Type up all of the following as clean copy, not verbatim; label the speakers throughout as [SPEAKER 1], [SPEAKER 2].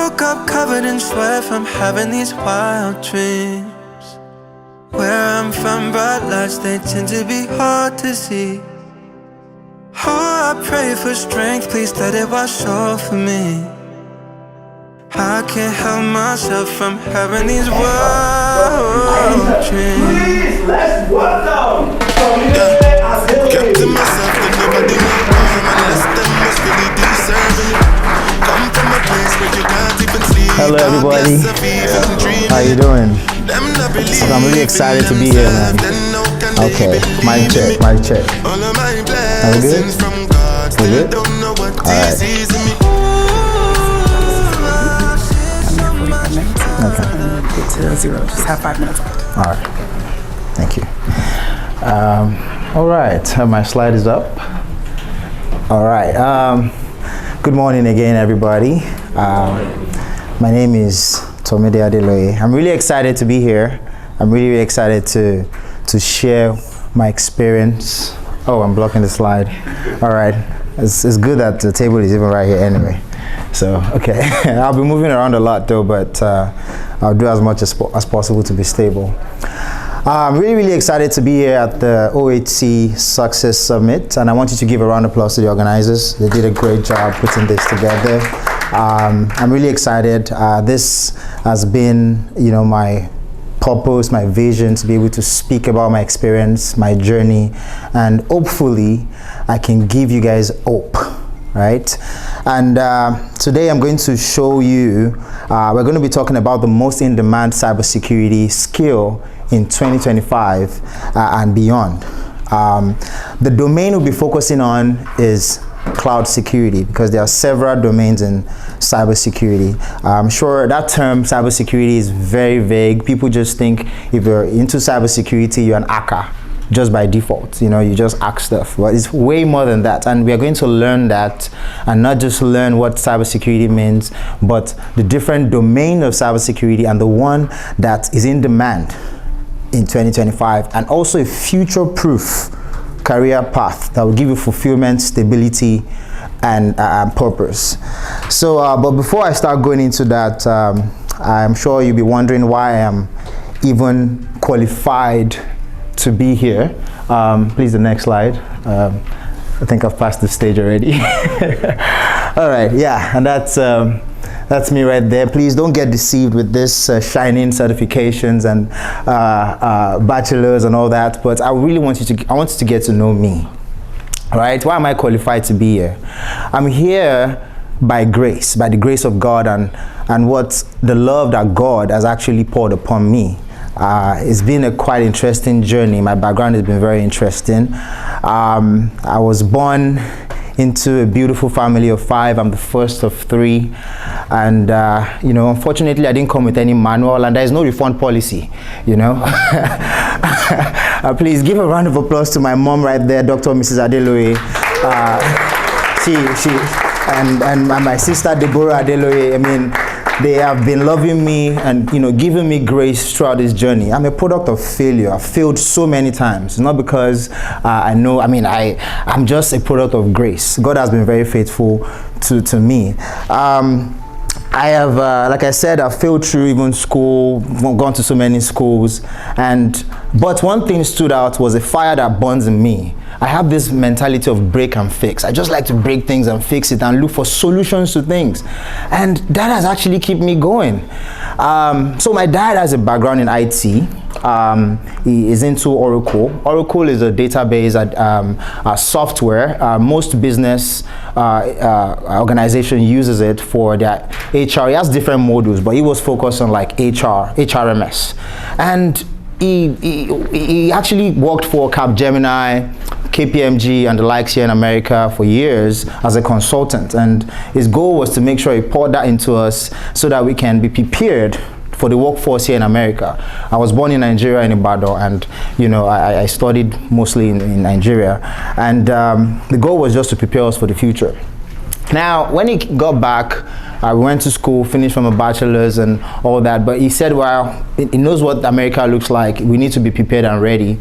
[SPEAKER 1] woke up covered in sweat from having these wild dreams. Where I'm from, bright lights, they tend to be hard to see. Oh, I pray for strength, please let it wash over me. I can't help myself from having these wild dreams.
[SPEAKER 2] Please, let's welcome
[SPEAKER 1] Kept to myself that nobody will harm unless them must really deserve it. Come from a place where you can't even sleep.
[SPEAKER 3] Hello everybody, how you doing? I'm really excited to be here, man. Okay, mic check. Are we good? We good? Alright. Okay.
[SPEAKER 4] Get to 0, just have 5 minutes left.
[SPEAKER 3] Alright, thank you. Alright, my slide is up. Alright, good morning again everybody. My name is Tomide Adeloye. I'm really excited to be here. I'm really excited to share my experience. Oh, I'm blocking the slide. Alright, it's good that the table is even right here anyway. So, okay, I'll be moving around a lot though, but I'll do as much as possible to be stable. I'm really excited to be here at the OHC Success Summit, and I want you to give a round of applause to the organizers. They did a great job putting this together. I'm really excited. This has been, my purpose, my vision to be able to speak about my experience, my journey, and hopefully I can give you guys hope. Right? And today I'm going to show you, we're going to be talking about the most in-demand cybersecurity skill in 2025 and beyond. The domain we'll be focusing on is cloud security, because there are several domains in cybersecurity. I'm sure that term cybersecurity is very vague. People just think if you're into cybersecurity, you're an hacker. Just by default, you just hack stuff, but it's way more than that, and we are going to learn that, and not just learn what cybersecurity means, but the different domain of cybersecurity and the one that is in demand in 2025, and also a future-proof career path that will give you fulfillment, stability, and purpose. So, but before I start going into that, I'm sure you'll be wondering why I am even qualified to be here. Please, the next slide. I think I've passed the stage already. All right, yeah, and that's me right there. Please don't get deceived with this shining certifications and bachelors and all that. But I really want you to get to know me. All right, why am I qualified to be here? I'm here by grace, by the grace of God, and what the love that God has actually poured upon me. It's been a quite interesting journey. My background has been very interesting. I was born into a beautiful family of 5. I'm the first of 3, and unfortunately I didn't come with any manual, and there is no refund policy. Please give a round of applause to my mom right there, Dr. Mrs. Adeloye. She and my sister Deborah Adeloye. I mean, they have been loving me and giving me grace throughout this journey. I'm a product of failure. I've failed so many times, not because I'm just a product of grace. God has been very faithful to me. I have, like I said, I've failed through even school, gone to so many schools, but one thing stood out was a fire that burns in me. I have this mentality of break and fix. I just like to break things and fix it and look for solutions to things. And that has actually kept me going. So my dad has a background in IT. He is into Oracle. Oracle is a database, software. Most business organization uses it for their HR. He has different modules, but he was focused on like HRMS. And he actually worked for Capgemini, KPMG and the likes here in America for years as a consultant, and his goal was to make sure he poured that into us so that we can be prepared for the workforce here in America. I was born in Nigeria, in Ibadan, and I studied mostly in Nigeria, and the goal was just to prepare us for the future. Now, when he got back, we went to school, finished from a bachelor's and all that, but he said, well, he knows what America looks like. We need to be prepared and ready.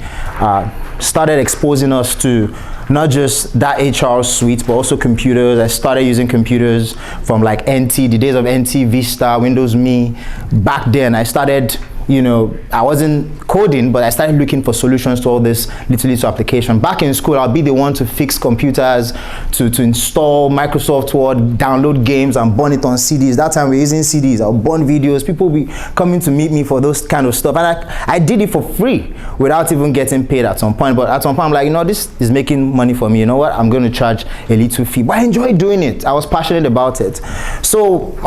[SPEAKER 3] Started exposing us to not just that HR suite, but also computers. I started using computers from like NT, the days of NT, Vista, Windows Me. Back then, I started, you know, I wasn't coding, but I started looking for solutions to all this little application. Back in school, I'll be the one to fix computers, to install Microsoft Word, download games, and burn it on CDs. That time we're using CDs. I'll burn videos. People will be coming to meet me for those kind of stuff. And I did it for free without even getting paid at some point. But at some point, I'm like, you know, this is making money for me. You know what? I'm going to charge a little fee. But I enjoy doing it. I was passionate about it. So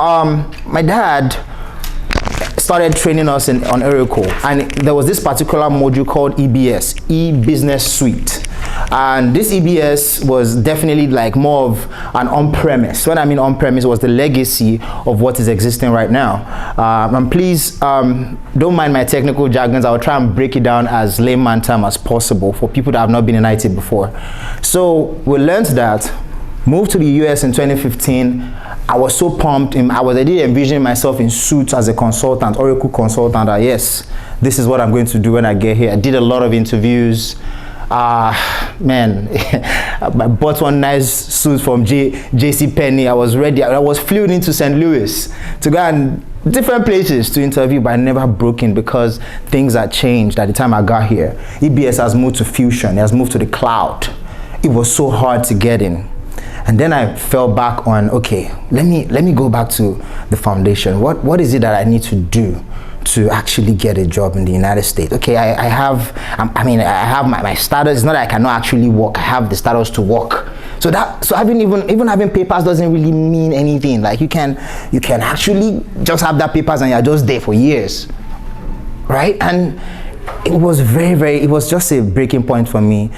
[SPEAKER 3] my dad started training us on Oracle, and there was this particular module called EBS, E-Business Suite. And this EBS was definitely like more of an on-premise. When I mean on-premise, it was the legacy of what is existing right now. And please, don't mind my technical jargons. I'll try and break it down as layman term as possible for people that have not been in IT before. So we learned that, moved to the US in 2015. I was so pumped. I did envision myself in suits as a consultant, Oracle consultant. Yes, this is what I'm going to do when I get here. I did a lot of interviews. Man, I bought one nice suit from JC Penney. I was ready. I was flew into St. Louis to go and different places to interview, but I never broke in because things had changed at the time I got here. EBS has moved to Fusion. It has moved to the cloud. It was so hard to get in. And then I fell back on, okay, let me go back to the foundation. What is it that I need to do to actually get a job in the United States? Okay, I have my status. It's not that I cannot actually work. I have the status to work. So having even having papers doesn't really mean anything. Like you can actually just have that papers and you're just there for years, right? And it was it was just a breaking point for me.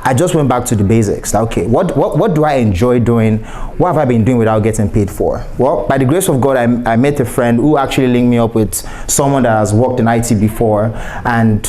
[SPEAKER 3] I just went back to the basics. Okay, what do I enjoy doing? What have I been doing without getting paid for? Well, by the grace of God, I met a friend who actually linked me up with someone that has worked in IT before, and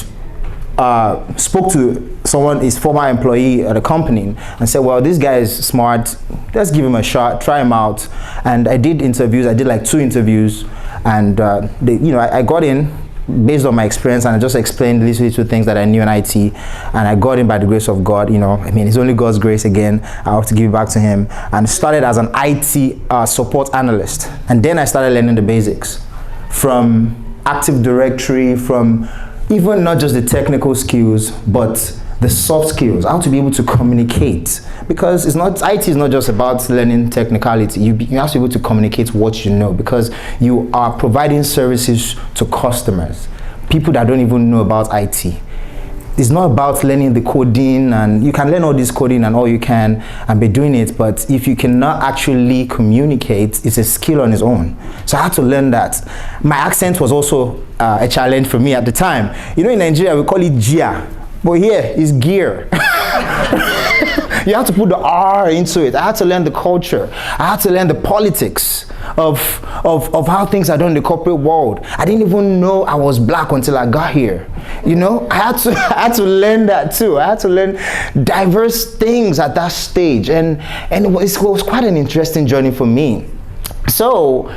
[SPEAKER 3] spoke to someone, his former employee at a company, and said, well, this guy is smart, let's give him a shot, try him out. And I did interviews. I did like 2 interviews, and I got in based on my experience, and I just explained little things that I knew in IT, and I got in by the grace of God. It's only God's grace again. I have to give it back to him, and started as an IT support analyst. And then I started learning the basics from Active Directory, from even not just the technical skills, but the soft skills, how to be able to communicate, because IT is not just about learning technicality. You have to be able to communicate what you know, because you are providing services to customers, people that don't even know about IT. It's not about learning the coding, and you can learn all this coding and all you can and be doing it, but if you cannot actually communicate, it's a skill on its own. So I had to learn that. My accent was also a challenge for me at the time. In Nigeria we call it Gia, but here it's gear. You have to put the R into it. I had to learn the culture. I had to learn the politics of how things are done in the corporate world. I didn't even know I was black until I got here. I had to learn that too. I had to learn diverse things at that stage, and it was quite an interesting journey for me. So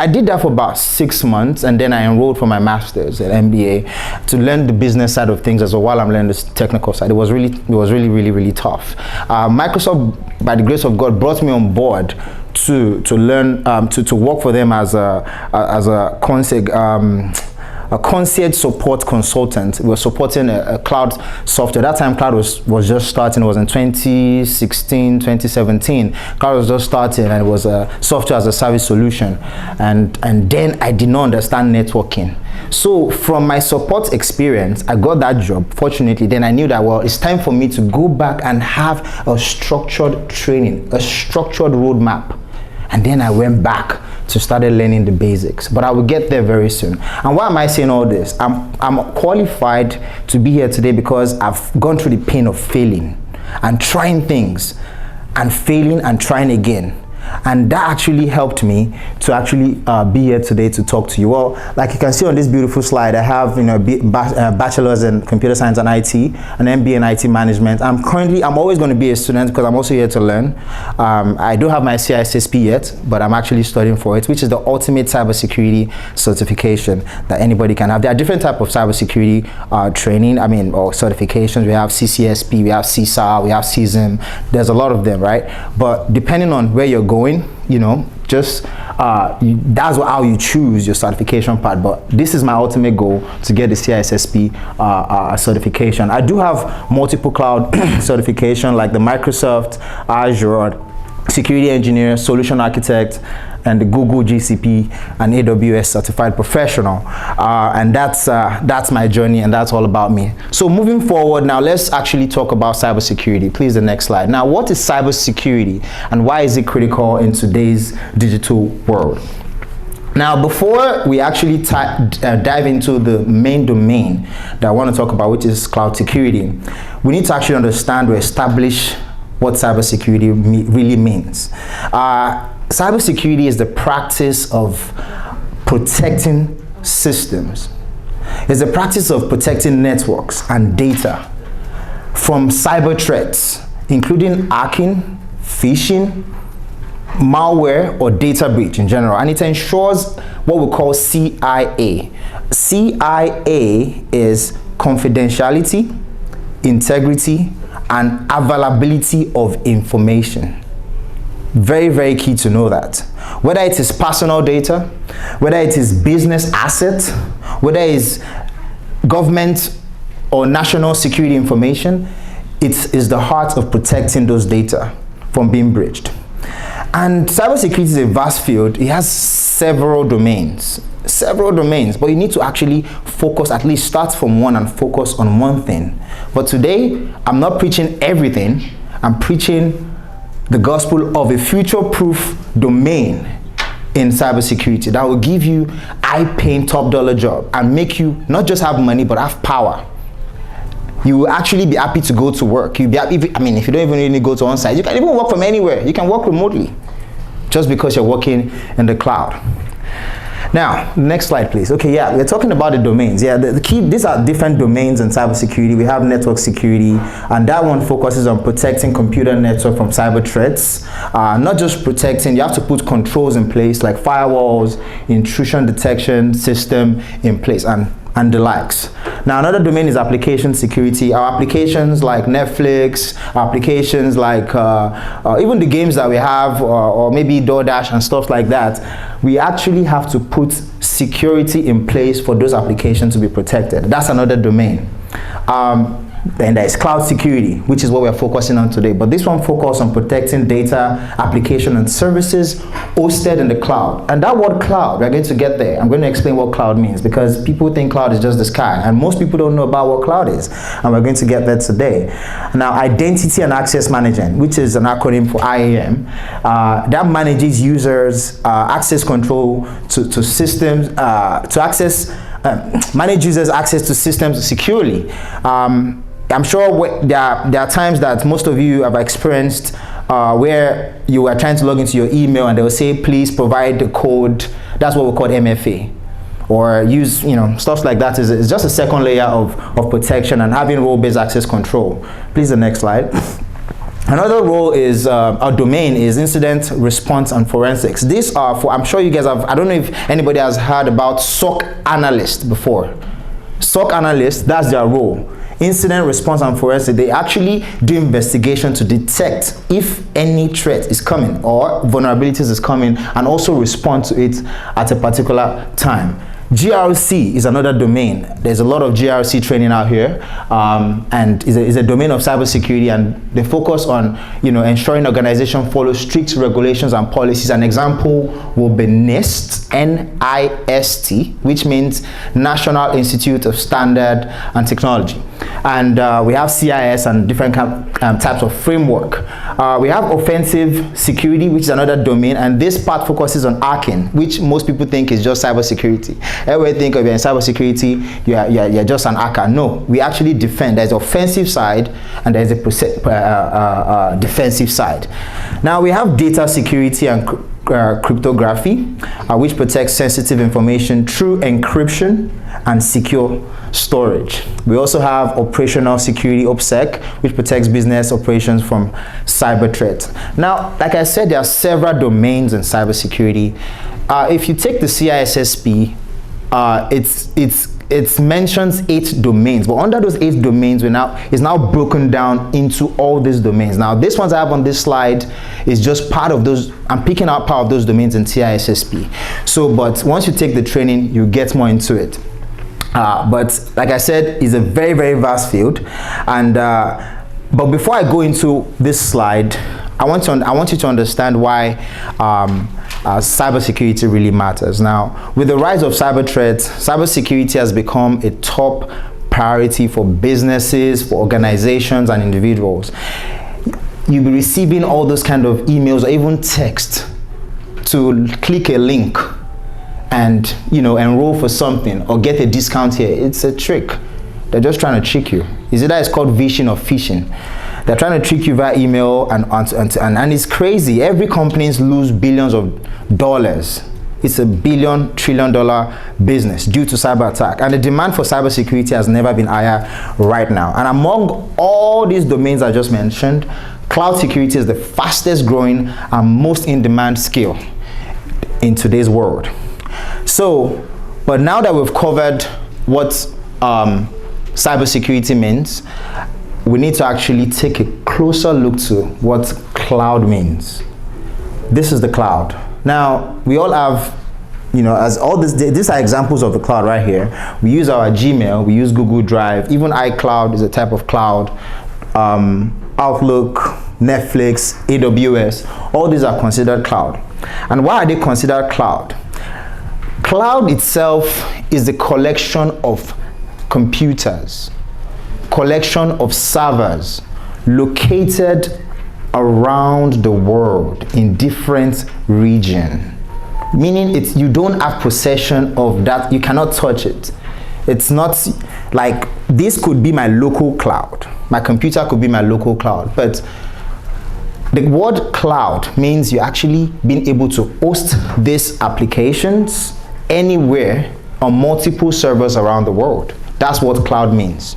[SPEAKER 3] I did that for about 6 months, and then I enrolled for my master's at MBA to learn the business side of things as well while I'm learning the technical side. It was really tough. Microsoft, by the grace of God, brought me on board to learn to work for them as a concierge support consultant. We were supporting a cloud software. That time cloud was just starting. It was in 2016, 2017. Cloud was just starting, and it was a software as a service solution. And then I did not understand networking. So from my support experience, I got that job, fortunately. Then I knew that, well, it's time for me to go back and have a structured training, a structured roadmap. And then I went back to start learning the basics, but I will get there very soon. And why am I saying all this? I'm qualified to be here today because I've gone through the pain of failing and trying things and failing and trying again. and that actually helped me to actually be here today to talk to you. Well, like you can see on this beautiful slide, I have bachelor's in computer science and IT, an MBA in IT management. I'm always going to be a student because I'm also here to learn. I don't have my CISSP yet, but I'm actually studying for it, which is the ultimate cybersecurity certification that anybody can have. There are different types of cybersecurity training, or certifications. We have CCSP, we have CSAR, we have CISM. There's a lot of them, right? But depending on where you're going, that's how you choose your certification part. But this is my ultimate goal, to get the CISSP certification. I do have multiple cloud certification, like the Microsoft Azure Security Engineer, Solution Architect, and the Google GCP and AWS Certified Professional, and that's my journey, and that's all about me. So moving forward now, let's actually talk about cybersecurity. Please, the next slide. Now, what is cybersecurity and why is it critical in today's digital world? Now, before we actually dive into the main domain that I want to talk about, which is cloud security, we need to actually understand or establish what cybersecurity really means. Cybersecurity is the practice of protecting systems. It's the practice of protecting networks and data from cyber threats, including hacking, phishing, malware, or data breach in general. And it ensures what we call CIA. CIA is confidentiality, integrity, and availability of information. Very, very key to know that. Whether it is personal data, whether it is business assets, whether it is government or national security information, it is the heart of protecting those data from being breached. And cybersecurity is a vast field. It has several domains, but you need to actually focus, at least start from one and focus on one thing. But today, I'm not preaching everything. I'm preaching the gospel of a future-proof domain in cybersecurity that will give you high-paying, top-dollar job and make you not just have money, but have power. You will actually be happy to go to work. You'll be happy, if you don't even really go to on-site, you can even work from anywhere. You can work remotely just because you're working in the cloud. Now, next slide, please. Okay, yeah, we're talking about the domains. Yeah, the key, these are different domains in cybersecurity. We have network security, and that one focuses on protecting computer network from cyber threats. Not just protecting, you have to put controls in place, like firewalls, intrusion detection system in place, and the likes. Now, another domain is application security. Our applications like Netflix, applications like even the games that we have, or maybe DoorDash and stuff like that, we actually have to put security in place for those applications to be protected. That's another domain. Then there is cloud security, which is what we're focusing on today. But this one focuses on protecting data, application, and services hosted in the cloud. And that word cloud, we're going to get there. I'm going to explain what cloud means, because people think cloud is just the sky, and most people don't know about what cloud is. And we're going to get there today. Now, identity and access management, which is an acronym for IAM, that manages users' access control to systems, manage users' access to systems securely. I'm sure there are times that most of you have experienced where you are trying to log into your email and they will say, please provide the code. That's what we call MFA. Or use, stuff like that is just a second layer of protection and having role-based access control. Please, the next slide. Another role is, our domain is incident response and forensics. These are for, I'm sure you guys have, I don't know if anybody has heard about SOC analyst before. SOC analyst, that's their role. Incident response and forensic, they actually do investigation to detect if any threat is coming or vulnerabilities is coming, and also respond to it at a particular time. GRC is another domain. There's a lot of GRC training out here, and is a domain of cybersecurity, and they focus on ensuring organization follows strict regulations and policies. An example will be NIST, N-I-S-T, which means National Institute of Standard and Technology. And we have CIS and different types of framework. We have offensive security, which is another domain, and this part focuses on hacking, which most people think is just cybersecurity. Everybody think of you in cybersecurity, you're just an hacker. No, we actually defend. There's offensive side and there's a defensive side. Now we have data security and cryptography, which protects sensitive information through encryption and secure storage. We also have operational security, OPSEC, which protects business operations from cyber threats. Now, like I said, there are several domains in cybersecurity. If you take the CISSP, it mentions 8 domains, but under those 8 domains is now broken down into all these domains. Now this ones I have on this slide is just part of those. I'm picking out part of those domains in CISSP. So, but once you take the training, you get more into it. But like I said, it's a very, very vast field. And but before I go into this slide, I want you to understand why cybersecurity really matters. Now, with the rise of cyber threats, cybersecurity has become a top priority for businesses, for organizations, and individuals. You'll be receiving all those kind of emails or even text to click a link and enroll for something or get a discount here. It's a trick. They're just trying to trick you. Is it that it's called phishing or phishing? They're trying to trick you via email and it's crazy. Every company lose billions of dollars. It's a $1 trillion business due to cyber attack. And the demand for cybersecurity has never been higher right now. And among all these domains I just mentioned, cloud security is the fastest growing and most in-demand skill in today's world. So, but now that we've covered what cybersecurity means, we need to actually take a closer look to what cloud means. This is the cloud. Now, we all have, as all these are examples of the cloud right here. We use our Gmail, we use Google Drive, even iCloud is a type of cloud, Outlook, Netflix, AWS, all these are considered cloud. And why are they considered cloud? Cloud itself is the collection of computers, collection of servers located around the world in different regions, meaning you don't have possession of that. You cannot touch it. It's not like this could be my local cloud. My computer could be my local cloud, but the word cloud means you actually being able to host these applications anywhere on multiple servers around the world. That's what cloud means.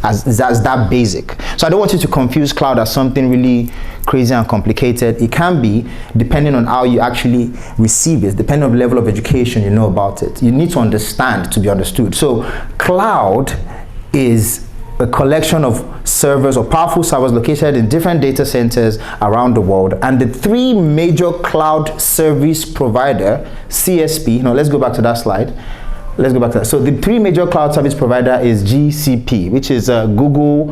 [SPEAKER 3] As that basic. So I don't want you to confuse cloud as something really crazy and complicated. It can be, depending on how you actually receive it, depending on the level of education you know about it. You need to understand to be understood. So cloud is a collection of servers or powerful servers located in different data centers around the world. And the 3 major cloud service provider, CSP, let's go back to that slide. Let's go back to that. So the 3 major cloud service provider is GCP, which is Google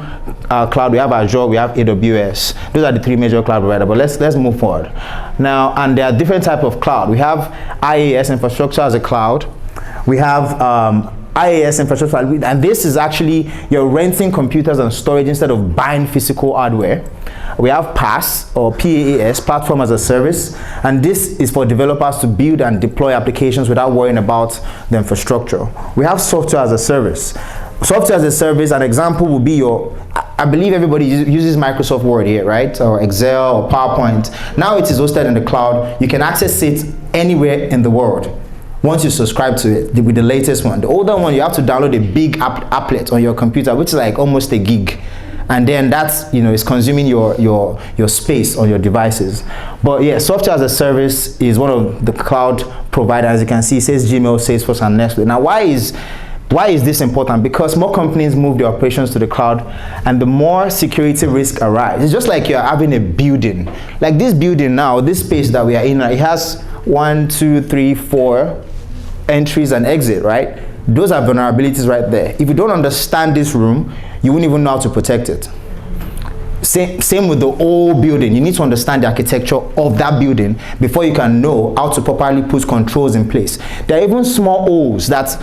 [SPEAKER 3] Cloud. We have Azure, we have AWS. Those are the 3 major cloud providers. But let's move forward. Now, and there are different types of cloud. We have IaaS, infrastructure as a cloud. We have IaaS infrastructure, and this is actually you're renting computers and storage instead of buying physical hardware. We have PaaS or PaaS, platform as a service, and this is for developers to build and deploy applications without worrying about the infrastructure. We have software as a service. Software as a service, an example would be I believe everybody uses Microsoft Word here, right? Or Excel or PowerPoint. Now it is hosted in the cloud. You can access it anywhere in the world. Once you subscribe to it with the latest one. The older one, you have to download a big applet on your computer, which is like almost a gig. And then that's, is consuming your space on your devices. But yeah, software as a service is one of the cloud providers. As you can see, it says Gmail, Salesforce, and Nestle. Now, why is this important? Because more companies move their operations to the cloud, and the more security risk arise. It's just like you're having a building. Like this building now, this space that we are in, it has 1, 2, 3, 4 entries and exit, right? Those are vulnerabilities right there. If you don't understand this room, you wouldn't even know how to protect it. Same with the whole building. You need to understand the architecture of that building before you can know how to properly put controls in place. There are even small holes that,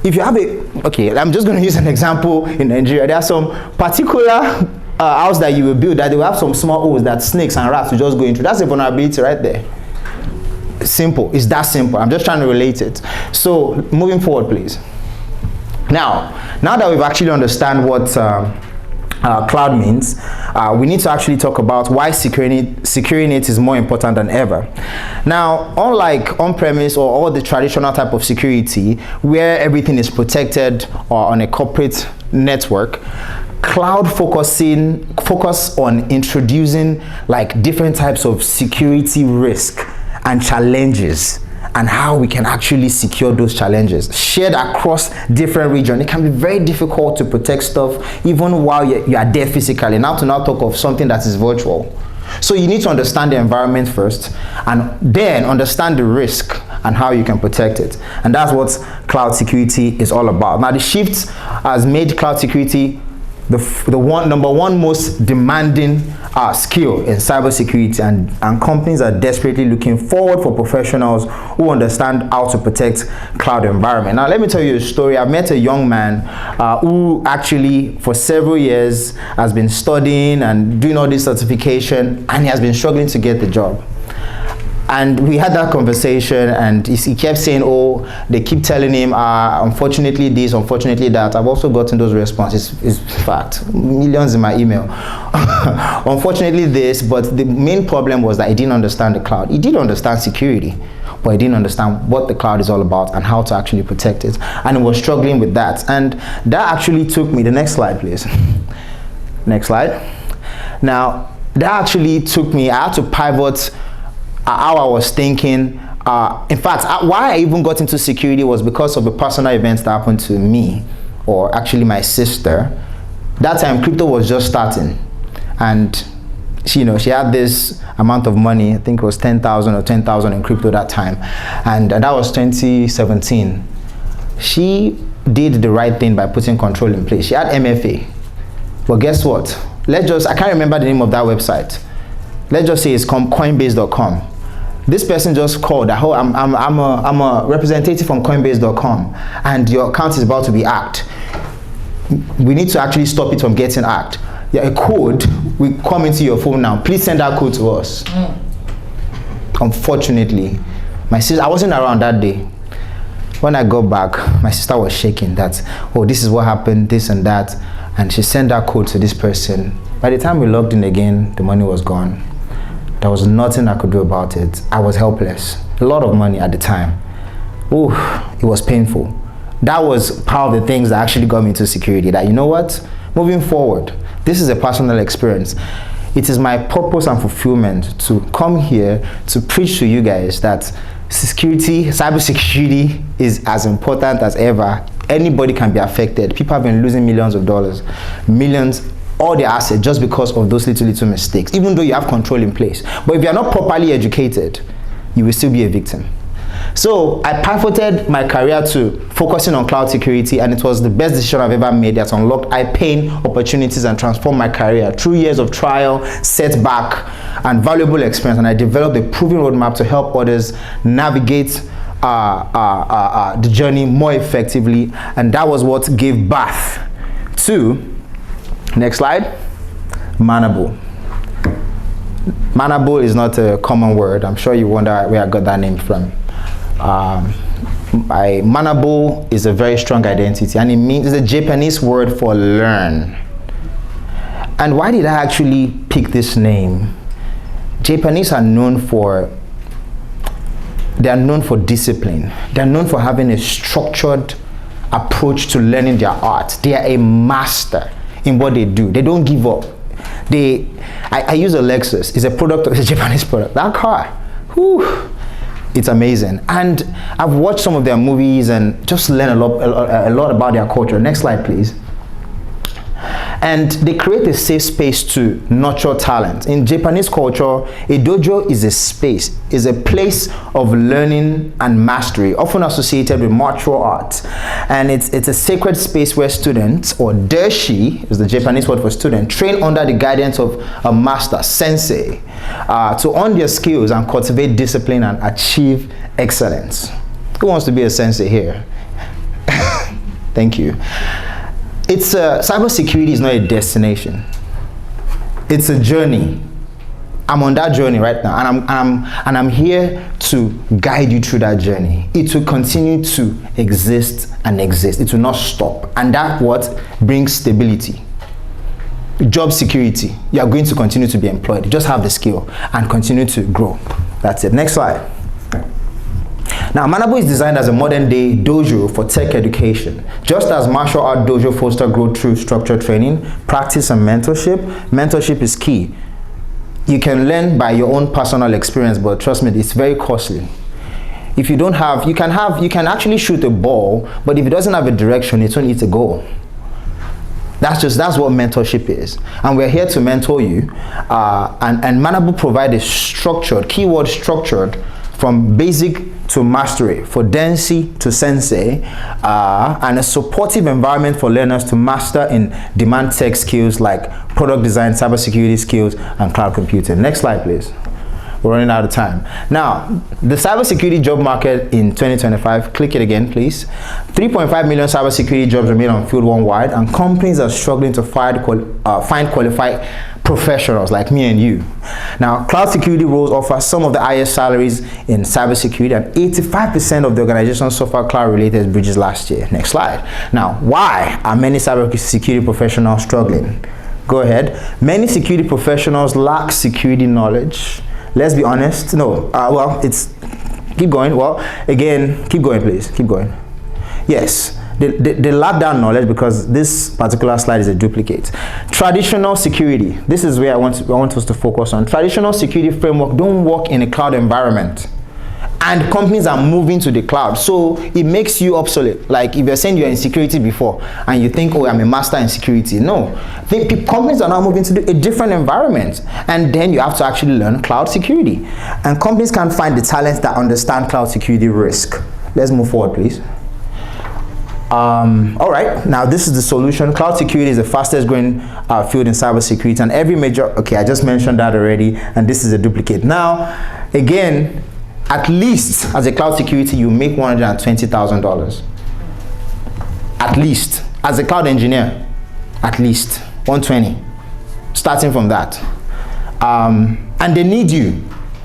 [SPEAKER 3] if you have I'm just going to use an example in Nigeria. There are some particular house that you will build that they will have some small holes that snakes and rats will just go into. That's a vulnerability right there. Simple. It's that simple. I'm just trying to relate it. So moving forward, please. Now that we've actually understand what cloud means, we need to actually talk about why securing it is more important than ever. Now, unlike on-premise or all the traditional type of security where everything is protected or on a corporate network, cloud focus on introducing like different types of security risk and challenges, and how we can actually secure those challenges shared across different regions. It can be very difficult to protect stuff even while you are there physically, now to talk of something that is virtual. So you need to understand the environment first, and then understand the risk and how you can protect it. And that's what cloud security is all about. Now the shift has made cloud security the number one most demanding skill in cybersecurity, and companies are desperately looking forward for professionals who understand how to protect cloud environment. Now let me tell you a story. I've met a young man who actually for several years has been studying and doing all this certification, and he has been struggling to get the job. And we had that conversation, and he kept saying, oh, they keep telling him, unfortunately this, unfortunately that. I've also gotten those responses, in fact, millions in my email. Unfortunately this, but the main problem was that he didn't understand the cloud. He did understand security, but he didn't understand what the cloud is all about and how to actually protect it. And he was struggling with that. And that actually took me, the next slide please. Next slide. Now, that actually took me, I had to pivot how I was thinking. In fact, why I even got into security was because of a personal event that happened to me, or actually my sister. That time crypto was just starting, and she had this amount of money. I think it was 10,000 or 10,000 in crypto that time, and that was 2017. She did the right thing by putting control in place. She had MFA, but guess what? I can't remember the name of that website. Let's just say it's coinbase.com. This person just called, I'm a representative from coinbase.com, and your account is about to be hacked. We need to actually stop it from getting hacked. Yeah, a code will come into your phone now. Please send that code to us. Unfortunately, my sister, I wasn't around that day. When I got back, my sister was shaking that, oh, this is what happened, this and that. And she sent that code to this person. By the time we logged in again, the money was gone. There was nothing I could do about it. I was helpless. A lot of money at the time. Ooh, it was painful. That was part of the things that actually got me into security. That, you know what? Moving forward, this is a personal experience. It is my purpose and fulfillment to come here to preach to you guys that cybersecurity is as important as ever. Anybody can be affected. People have been losing millions of dollars, millions, all their assets just because of those little mistakes, even though you have control in place. But if you are not properly educated, you will still be a victim. So I pivoted my career to focusing on cloud security, and it was the best decision I've ever made. That unlocked high-paying opportunities and transformed my career through years of trial, setback, and valuable experience. And I developed a proven roadmap to help others navigate the journey more effectively, and that was what gave birth to, next slide, Manabu. Manabu is not a common word. I'm sure you wonder where I got that name from. Manabu is a very strong identity, and it's a Japanese word for learn. And why did I actually pick this name? Japanese are known for discipline. They're known for having a structured approach to learning their art. They are a master in what they do. They don't give up. I use a Lexus. It's a Japanese product. That car, whew, it's amazing. And I've watched some of their movies and just learned a lot about their culture. Next slide, please. And they create a safe space to nurture talent. In Japanese culture, a dojo is a space, is a place of learning and mastery, often associated with martial arts. And it's a sacred space where students, or dershi is the Japanese word for student, train under the guidance of a master, sensei, to earn their skills and cultivate discipline and achieve excellence. Who wants to be a sensei here? Thank you. Cybersecurity is not a destination. It's a journey. I'm on that journey right now, and I'm here to guide you through that journey. It will continue to exist and exist. It will not stop, and that what brings stability, job security. You are going to continue to be employed. You just have the skill and continue to grow. That's it. Next slide. Now, Manabu is designed as a modern-day dojo for tech education. Just as martial art dojo foster growth through structured training, practice, and mentorship, mentorship is key. You can learn by your own personal experience, but trust me, it's very costly. If you don't have, you can actually shoot a ball, but if it doesn't have a direction, it won't hit a goal. That's what mentorship is. And we're here to mentor you. And Manabu provides a structured, keyword structured, from basic to mastery, for Densi to Sensei, and a supportive environment for learners to master in demand tech skills like product design, cybersecurity skills, and cloud computing. Next slide, please. We're running out of time. Now, the cybersecurity job market in 2025, click it again, please. 3.5 million cybersecurity jobs remain unfilled worldwide, and companies are struggling to find qualified professionals like me and you. Now, cloud security roles offer some of the highest salaries in cybersecurity, and 85% of the organizations suffered cloud-related breaches last year. Next slide. Now, why are many cybersecurity professionals struggling? Go ahead. Many security professionals lack security knowledge. Let's be honest. No. Keep going. Well, again, keep going, please. Keep going. Yes. They lack that knowledge because this particular slide is a duplicate. Traditional security. This is where I want us to focus on. Traditional security framework don't work in a cloud environment. And companies are moving to the cloud. So it makes you obsolete. Like if you're saying you're in security before and you think, oh, I'm a master in security. No. Companies are now moving to a different environment. And then you have to actually learn cloud security. And companies can find the talent that understand cloud security risk. Let's move forward, please. All right, now this is the solution. Cloud security is the fastest growing field in cybersecurity, and every major, okay, I just mentioned that already, and this is a duplicate. Now, again, at least as a cloud security, you make $120,000. At least, as a cloud engineer, at least 120, starting from that. And they need you.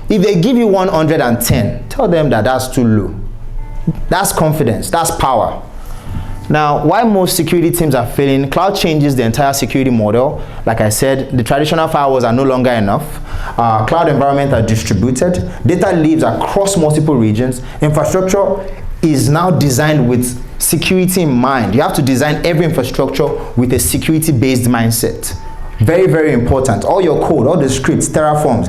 [SPEAKER 3] If they give you 110, tell them that that's too low. That's confidence, that's power. Now, why most security teams are failing, cloud changes the entire security model. Like I said, the traditional firewalls are no longer enough. Cloud environments are distributed. Data lives across multiple regions. Infrastructure is now designed with security in mind. You have to design every infrastructure with a security-based mindset. Very, very important. All your code, all the scripts, Terraforms,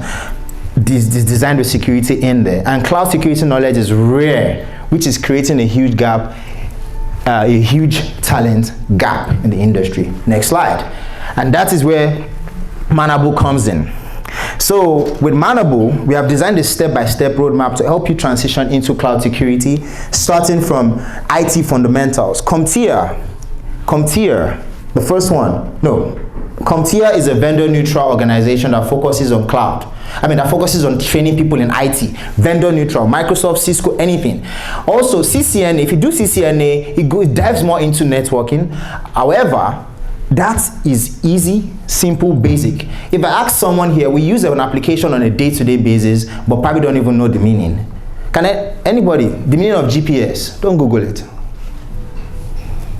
[SPEAKER 3] is designed with security in there. And cloud security knowledge is rare, which is creating a huge gap, a huge talent gap in the industry. Next slide. And that is where Manabu comes in. So with Manabu, we have designed a step-by-step roadmap to help you transition into cloud security, starting from IT fundamentals. CompTIA, the first one. No, CompTIA is a vendor-neutral organization that focuses on cloud. That focuses on training people in IT, vendor neutral, Microsoft, Cisco, anything. Also, CCNA, if you do CCNA, it dives more into networking. However, that is easy, simple, basic. If I ask someone here, we use an application on a day-to-day basis, but probably don't even know the meaning. Anybody, the meaning of GPS? Don't Google it.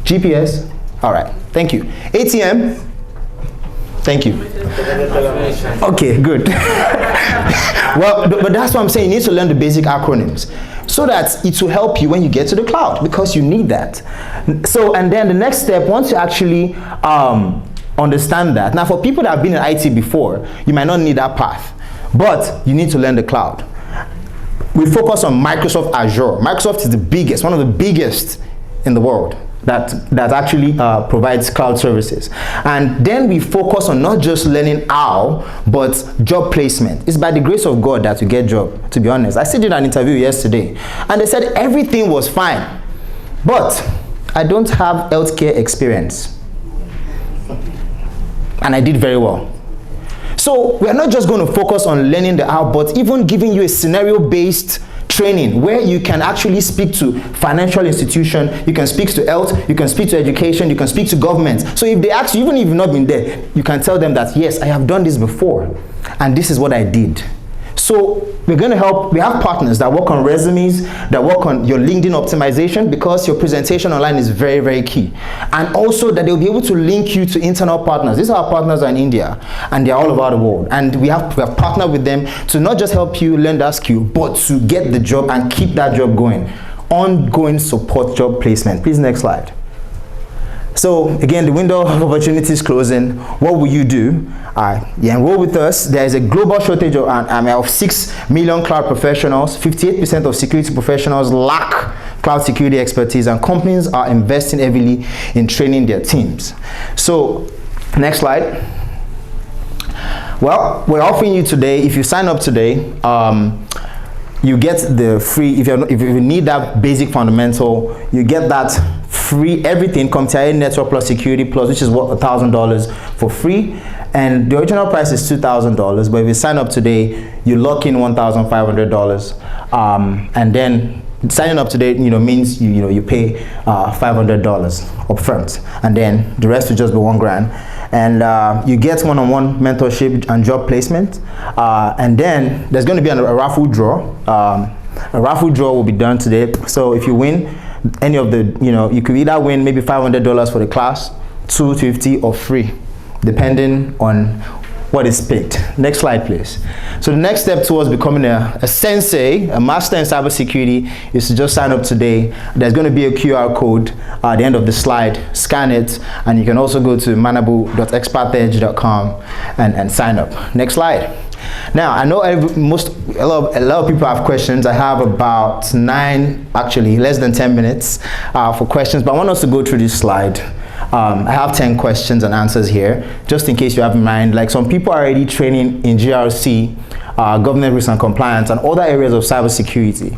[SPEAKER 3] GPS? All right, thank you. ATM? Thank you. Okay, good. Well, but that's what I'm saying. You need to learn the basic acronyms so that it will help you when you get to the cloud, because you need that. So, and then the next step, once you actually understand that. Now, for people that have been in IT before, you might not need that path, but you need to learn the cloud. We focus on Microsoft Azure. Microsoft is the biggest, one of the biggest in the world that actually provides cloud services. And then we focus on not just learning how, but job placement. It's by the grace of God that you get job, to be honest. I did an interview yesterday, and they said everything was fine, but I don't have healthcare experience. And I did very well. So we are not just going to focus on learning the how, but even giving you a scenario-based training where you can actually speak to financial institution, you can speak to health, you can speak to education, you can speak to government. So if they ask you, even if you've not been there, you can tell them that, yes, I have done this before. and this is what I did. So we're going to help. We have partners that work on resumes, that work on your LinkedIn optimization, because your presentation online is very, very key. And also that they'll be able to link you to internal partners. These are our partners in India, and they're all over the world. And we have partnered with them to not just help you learn that skill, but to get the job and keep that job going. Ongoing support job placement. Please, next slide. So again, the window of opportunity is closing. What will you do? You enroll with us. There is a global shortage of 6 million cloud professionals. 58% of security professionals lack cloud security expertise, and companies are investing heavily in training their teams. So next slide. Well, we're offering you today, if you sign up today, you get the free, if you need that basic fundamental, you get that free everything, Tomide Network Plus Security Plus, which is what, $1,000 for free. And the original price is $2,000, but if you sign up today, you lock in $1,500. And then signing up today, means you pay $500 up front, and then the rest will just be $1,000. And you get one-on-one mentorship and job placement. And then there's going to be a raffle draw. A raffle draw will be done today. So if you win any of the, you could either win maybe $500 for the class, $250 or free, depending on what is picked. Next slide, please. So the next step towards becoming a sensei, a master in cybersecurity, is to just sign up today. There's going to be a QR code at the end of the slide. Scan it, and you can also go to manabu.expertedge.com and sign up. Next slide. Now, I know a lot of people have questions. I have about less than 10 minutes for questions, but I want us to go through this slide. I have 10 questions and answers here, just in case you have in mind. Like, some people are already training in GRC, government risk and compliance, and other areas of cybersecurity.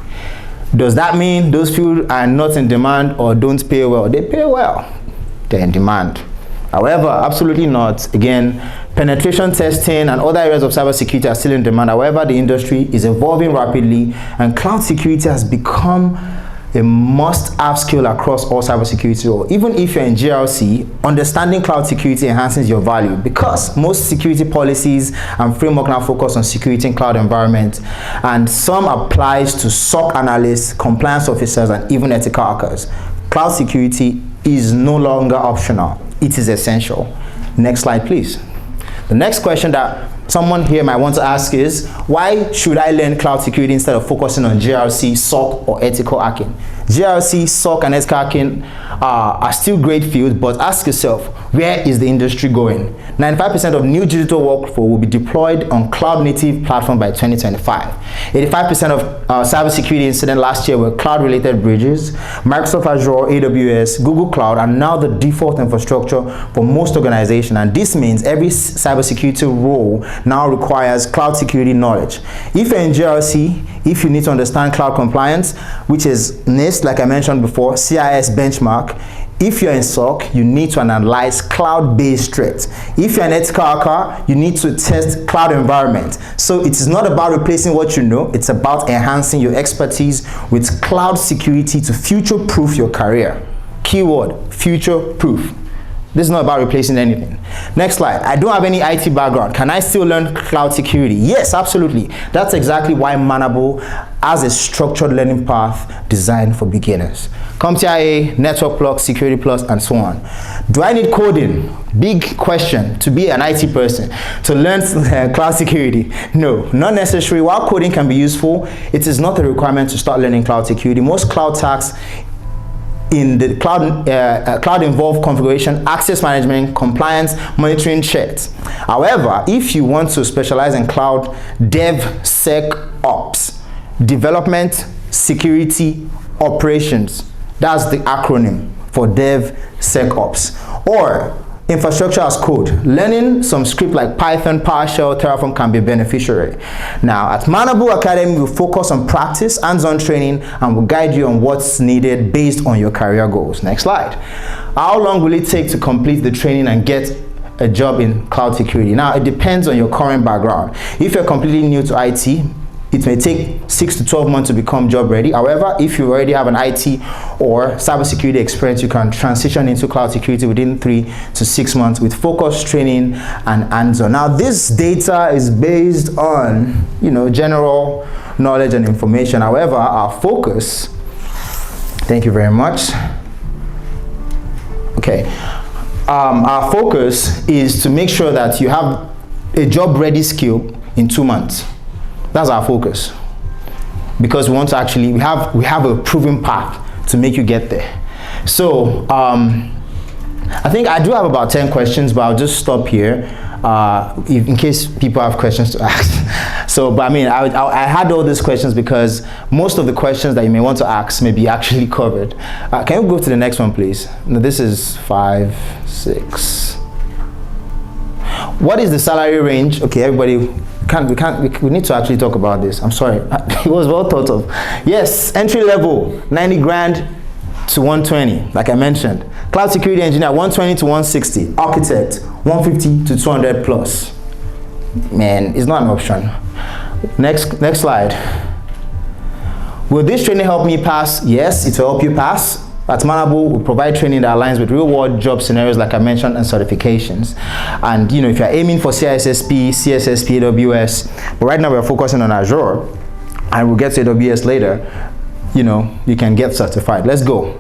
[SPEAKER 3] Does that mean those people are not in demand or don't pay well? They pay well. They're in demand. However, absolutely not. Again, penetration testing and other areas of cybersecurity are still in demand. However, the industry is evolving rapidly, and cloud security has become a must-have skill across all cybersecurity roles. Even if you're in GRC, understanding cloud security enhances your value, because most security policies and framework now focus on security in cloud environment, and some applies to SOC analysts, compliance officers, and even ethical hackers. Cloud security is no longer optional. It is essential. Next slide, please. The next question that someone here might want to ask is, why should I learn cloud security instead of focusing on GRC, SOC, or ethical hacking? GRC, SOC, and ethical hacking are still great fields, but ask yourself, where is the industry going? 95% of new digital workflow will be deployed on cloud-native platform by 2025. 85% of cybersecurity incidents last year were cloud-related breaches. Microsoft Azure, AWS, Google Cloud are now the default infrastructure for most organizations, and this means every cybersecurity role now requires cloud security knowledge. If you're in GRC, if you need to understand cloud compliance, which is NIST, like I mentioned before, CIS benchmark. If you're in SOC, you need to analyze cloud-based threats. If you're an ethical hacker, you need to test cloud environment. So it is not about replacing what you know, it's about enhancing your expertise with cloud security to future-proof your career. Keyword, future-proof. This is not about replacing anything. Next slide. I don't have any IT background. Can I still learn cloud security? Yes, absolutely. That's exactly why Manabu has a structured learning path designed for beginners. Tomide, Network Plus, Security Plus, and so on. Do I need coding? Big question. To be an IT person, to learn cloud security? No, not necessary. While coding can be useful, it is not a requirement to start learning cloud security. Most cloud tasks in the cloud involve configuration, access management, compliance, monitoring, checks. However, if you want to specialize in cloud DevSecOps, development, security, operations, that's the acronym for DevSecOps, or infrastructure as code, learning some script like Python, PowerShell, Terraform can be beneficiary. Now, at Manabu Academy, we focus on practice, hands-on training, and will guide you on what's needed based on your career goals. Next slide. How long will it take to complete the training and get a job in cloud security? Now, it depends on your current background. If you're completely new to IT, it may take 6 to 12 months to become job ready. However, if you already have an IT or cybersecurity experience, you can transition into cloud security within 3 to 6 months with focused training and hands-on. Now, this data is based on, general knowledge and information. However, our focus, thank you very much. Okay, our focus is to make sure that you have a job ready skill in 2 months. That's our focus, because we want to actually, we have a proven path to make you get there. So I think I do have about 10 questions, but I'll just stop here in case people have questions to ask. So, but I mean, I had all these questions because most of the questions that you may want to ask may be actually covered. Can you go to the next one, please? No, this is 5, 6. What is the salary range? Okay, everybody, we need to actually talk about this. I'm sorry, it was well thought of. Yes, entry level, 90 grand to 120, like I mentioned. Cloud security engineer, 120 to 160. Architect, 150 to 200 plus. Man, it's not an option. Next slide. Will this training help me pass? Yes, it will help you pass. At Manabu, we provide training that aligns with real-world job scenarios, like I mentioned, and certifications. And if you're aiming for CISSP, CSSP, AWS, but right now we're focusing on Azure, and we'll get to AWS later. You can get certified. Let's go.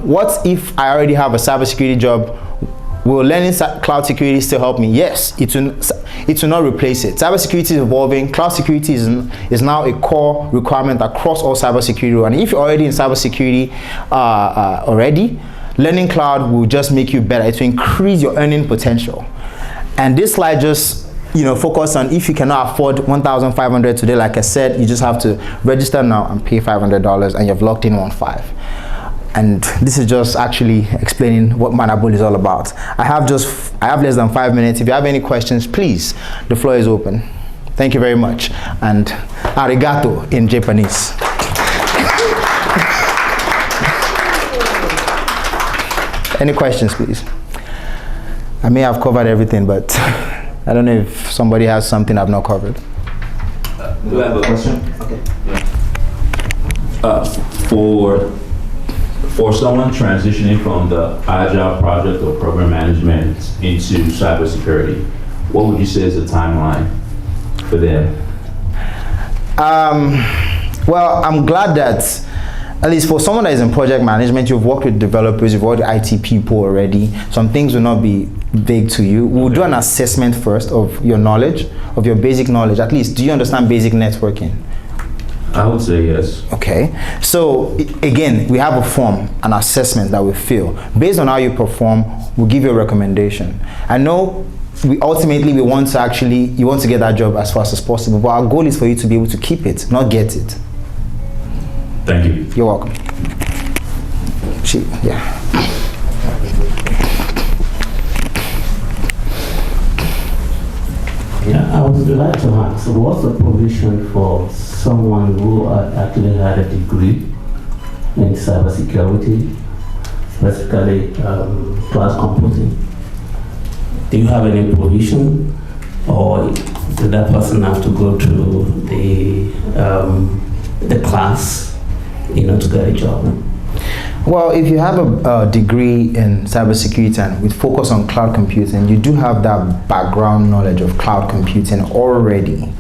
[SPEAKER 3] What if I already have a cybersecurity job? Will learning cloud security still help me? Yes, it will not replace it. Cybersecurity is evolving. Cloud security is now a core requirement across all cybersecurity. And if you're already in cybersecurity already, learning cloud will just make you better. It will increase your earning potential. And this slide just focus on if you cannot afford $1,500 today. Like I said, you just have to register now and pay $500, and you've locked in 1.5. And this is just actually explaining what Manabu is all about. I have less than 5 minutes. If you have any questions, please, the floor is open. Thank you very much. And arigato in Japanese. Any questions, please? I may have covered everything, but I don't know if somebody has something I've not covered.
[SPEAKER 5] Do I have a question? Okay. Yeah. For someone transitioning from the agile project or program management into cybersecurity, what would you say is the timeline for them?
[SPEAKER 3] Well, I'm glad that at least for someone that is in project management, you've worked with developers, you've worked with IT people already. Some things will not be vague to you. We'll do an assessment first of your knowledge, of your basic knowledge. At least, do you understand basic networking?
[SPEAKER 5] I would say yes. Okay.
[SPEAKER 3] So again, we have a form, an assessment that we fill. Based on how you perform, we'll give you a recommendation. I know you want to get that job as fast as possible, but our goal is for you to be able to keep it, not get it.
[SPEAKER 5] Thank you.
[SPEAKER 3] You're welcome. Yeah.
[SPEAKER 6] Yeah, I would like to ask, what's the provision for someone who actually had a degree in cybersecurity, specifically cloud computing? Do you have any provision, or did that person have to go through the class, to get a job?
[SPEAKER 3] Well, if you have a degree in cybersecurity and with focus on cloud computing, you do have that background knowledge of cloud computing already.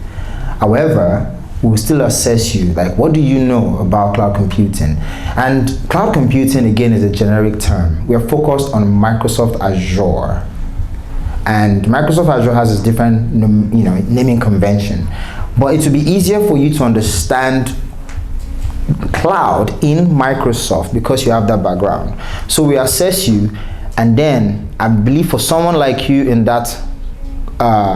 [SPEAKER 3] However, we'll still assess you, like, what do you know about cloud computing? And cloud computing, again, is a generic term. We are focused on Microsoft Azure. And Microsoft Azure has a different naming convention. But it will be easier for you to understand cloud in Microsoft because you have that background. So we assess you, and then I believe for someone like you in that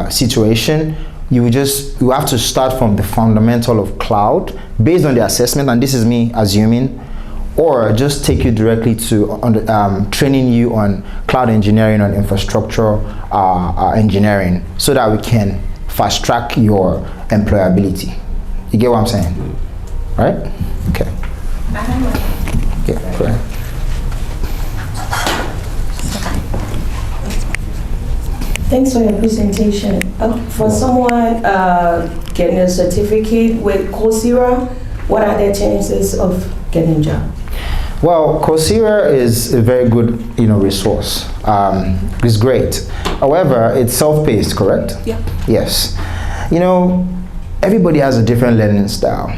[SPEAKER 3] situation, you have to start from the fundamental of cloud based on the assessment, and this is me assuming, or just take you directly to training you on cloud engineering, on infrastructure engineering, so that we can fast track your employability. You get what I'm saying? Right? Okay. Yeah, go ahead.
[SPEAKER 7] Thanks Thanks for your presentation. For someone getting a certificate with Coursera, what are their chances of getting a job?
[SPEAKER 3] Well, Coursera is a very good, resource. It's great. However, it's self-paced, correct?
[SPEAKER 7] Yeah.
[SPEAKER 3] Yes. Everybody has a different learning style.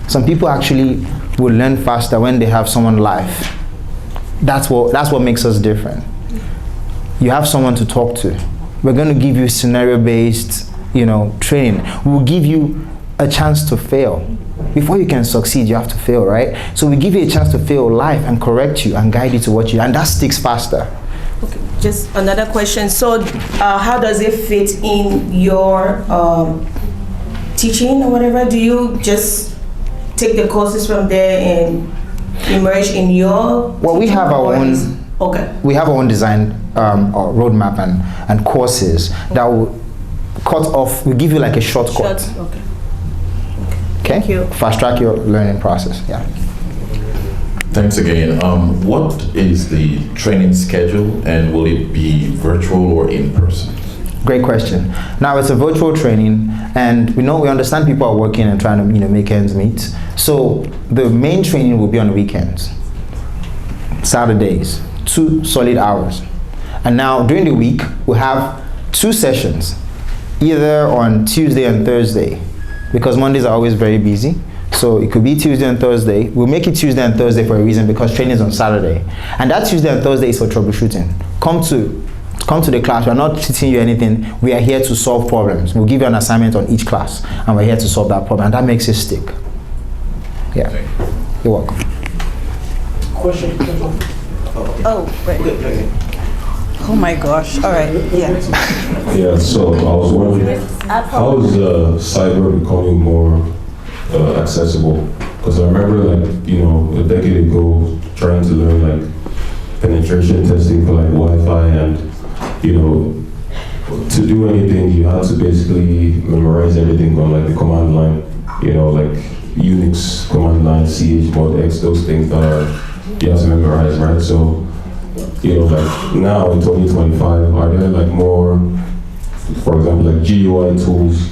[SPEAKER 3] Some people actually will learn faster when they have someone live. That's what makes us different. You have someone to talk to. We're going to give you scenario-based, training. We'll give you a chance to fail. Before you can succeed, you have to fail, right? So we give you a chance to fail live and correct you and guide you to what you, and that sticks faster.
[SPEAKER 7] Okay, just another question. So how does it fit in your teaching or whatever? Do you just take the courses from there and immerse in your
[SPEAKER 3] Well, we have our own.
[SPEAKER 7] Okay.
[SPEAKER 3] We have our own design roadmap and courses that will cut off. We give you like a shortcut.
[SPEAKER 7] Okay.
[SPEAKER 3] Okay.
[SPEAKER 7] Thank you.
[SPEAKER 3] Fast track your learning process. Yeah.
[SPEAKER 8] Thanks again. What is the training schedule, and will it be virtual or in person?
[SPEAKER 3] Great question. Now it's a virtual training, and we understand people are working and trying to make ends meet. So the main training will be on the weekends, Saturdays, 2 solid hours. And now during the week we have 2 sessions, either on Tuesday and Thursday, because Mondays are always very busy. So it could be Tuesday and Thursday. We'll make it Tuesday and Thursday for a reason, because training is on Saturday. And that Tuesday and Thursday is for troubleshooting. Come to the class. We're not teaching you anything. We are here to solve problems. We'll give you an assignment on each class, and we're here to solve that problem. And that makes it stick. Yeah. You're welcome.
[SPEAKER 2] Question.
[SPEAKER 4] Oh, wait. Oh my gosh. All right. Yeah.
[SPEAKER 9] Yeah, so I was wondering, how is cyber becoming more accessible? Because I remember, a decade ago, trying to learn penetration testing for Wi-Fi, and to do anything, you had to basically memorize everything on the command line. Unix command line, chmod, x, those things that you have to memorize, right? So, now in 2025, are there more, for example, GUI tools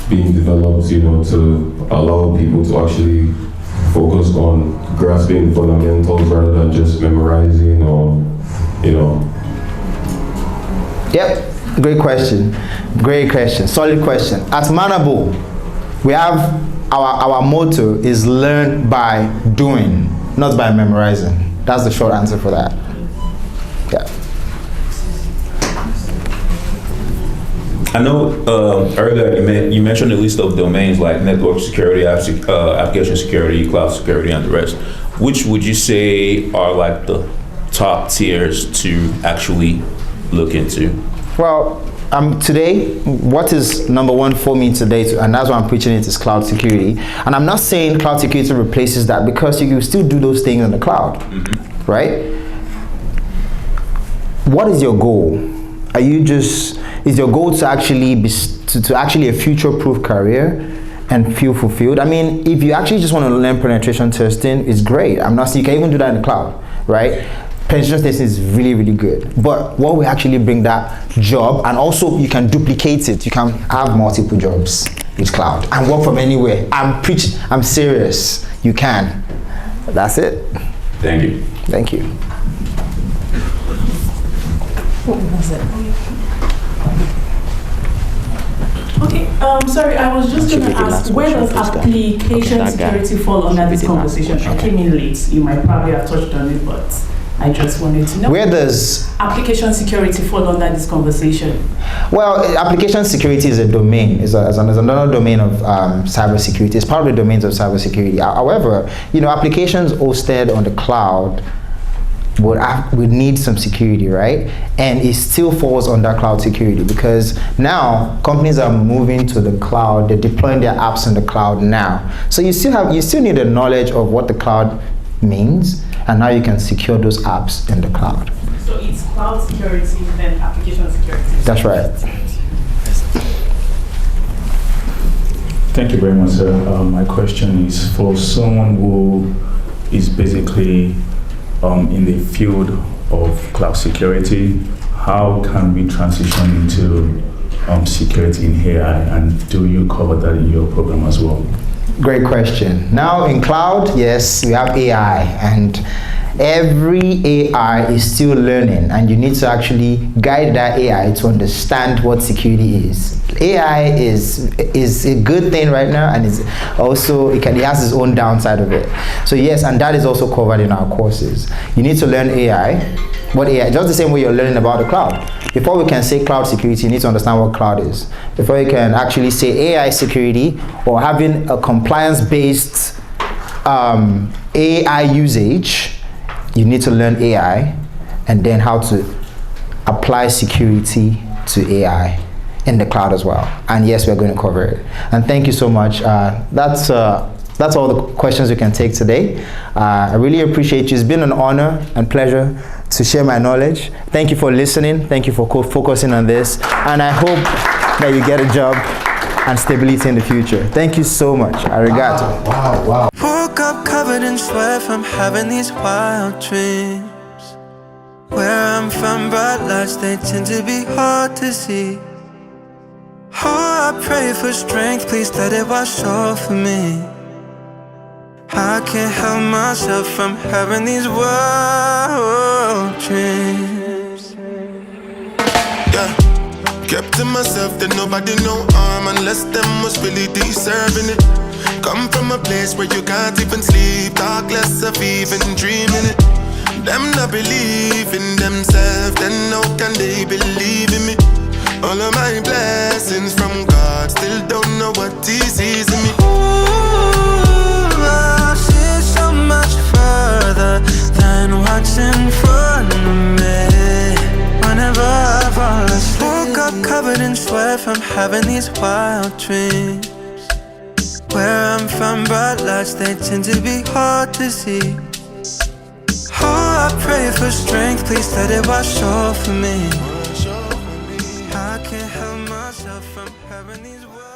[SPEAKER 9] being developed, to allow people to actually focus on grasping the fundamentals rather than just memorizing or.
[SPEAKER 3] Yep, great question. Solid question. At Manabu, we have our motto is learn by doing, not by memorizing. That's the short answer for that. Yeah.
[SPEAKER 5] I know earlier you mentioned a list of domains like network security, application security, cloud security, and the rest. Which would you say are the top tiers to actually look into?
[SPEAKER 3] Well, today, what is number one for me today, and that's why I'm preaching it, is cloud security. And I'm not saying cloud security replaces that, because you can still do those things in the cloud, right? What is your goal? Is your goal to actually be to actually a future-proof career and feel fulfilled? I mean, if you actually just want to learn penetration testing, it's great. I'm not saying you can even do that in the cloud, right? Penetration testing is really, really good. But what will actually bring that job, and also you can duplicate it. You can have multiple jobs with cloud and work from anywhere. I'm serious. You can. That's it.
[SPEAKER 5] Thank you.
[SPEAKER 3] Thank you.
[SPEAKER 4] What was it?
[SPEAKER 10] Okay, sorry, I was just going to ask, where does application security fall under this conversation? I came in late. You might probably have touched on it, but I just wanted to know.
[SPEAKER 3] Where does
[SPEAKER 10] application security fall under this conversation?
[SPEAKER 3] Well, application security is a domain. It's another domain of cybersecurity. It's part of the domains of cybersecurity. However, applications hosted on the cloud would need some security, right? And it still falls under cloud security, because now companies are moving to the cloud. They're deploying their apps in the cloud now. So you still need the knowledge of what the cloud means, and now you can secure those apps in the cloud.
[SPEAKER 10] So it's cloud security, then application security.
[SPEAKER 3] That's right.
[SPEAKER 11] Thank you very much, sir. My question is for someone who is basically in the field of cloud security. how can we transition into security in AI, and do you cover that in your program as well?
[SPEAKER 3] Great question. Now in cloud, yes, we have AI, and every AI is still learning, and you need to actually guide that AI to understand what security is. AI is a good thing right now, and is also it has its own downside of it. So yes, and that is also covered in our courses. You need to learn AI. What AI? Just the same way you're learning about the cloud. Before we can say cloud security, you need to understand what cloud is. Before you can actually say AI security or having a compliance-based AI usage, you need to learn AI and then how to apply security to AI in the cloud as well. And yes, we're going to cover it. And thank you so much. That's all the questions we can take today. I really appreciate you. It's been an honor and pleasure to share my knowledge. Thank you for listening. Thank you for focusing on this. And I hope that you get a job and stability in the future. Thank you so much. Arigato.
[SPEAKER 1] Wow. Woke up covered in sweat from having these wild dreams. Where I'm from, bright lights, they tend to be hard to see. Oh, I pray for strength, please let it wash over me. I can't help myself from having these wild dreams.
[SPEAKER 12] Yeah. Kept to myself, that nobody know harm unless them was really deserving it. Come from a place where you can't even sleep, talk less of even dreaming it. Them not believe in themselves, then how can they believe in me? All of my blessings from God, still don't know what He sees in me.
[SPEAKER 1] Ooh, I see so much further than what's in front of me. Whenever I fall asleep, woke up covered in sweat from having these wild dreams. Where I'm from, bright lights, they tend to be hard to see. Oh, I pray for strength, please let it wash over me. I can't help myself from having these wild